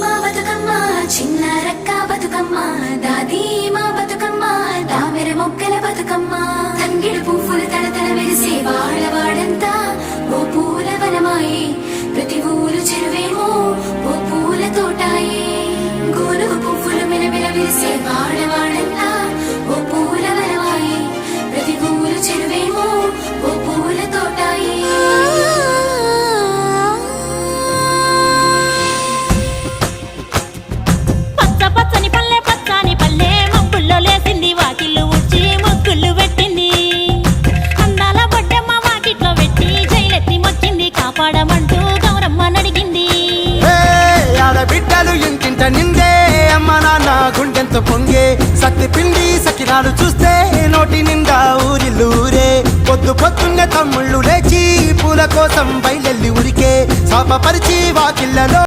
మా బతుకమ్మ చిన్న రక్క బతుకమ్మ దాది మా బతుకమ్మ దామెర మొక్కల బతుకమ్మ తంగిడు పువ్వులు తడతడ మెరిసే వాడవాడంతా ఓ పూల వనమాయే ప్రతి ఊరు చెరువేమో ఓ పూల తోటాయే గోనుగు పువ్వులు మెలమెల విరిసే వాడవాడంతా ఓ పూల వనమాయే ప్రతి ఊరు చెరువేమో ఓ పూల తోటాయే లేసింది వాకిళ్ళు ఉడ్చి ముగ్గులు పెట్టింది అందాల బొడ్డమ్మ వాకిట్లో పెట్టి జైలెత్తి మొచ్చింది కాపాడమంటూ గౌరమ్మ నడిగింది ఆడబిడ్డలు ఇంటింట నిందే అమ్మ నాన్న గుండెంత పొంగే సత్తి పిండి సకినాలు చూస్తే నోటి నిండా ఊరిల్లూరే పొద్దు పొద్దున్నే తమ్ముళ్ళు లేచి పూల కోసం బయలెల్లి ఉరికే శాపపరిచి వాకిళ్ళలో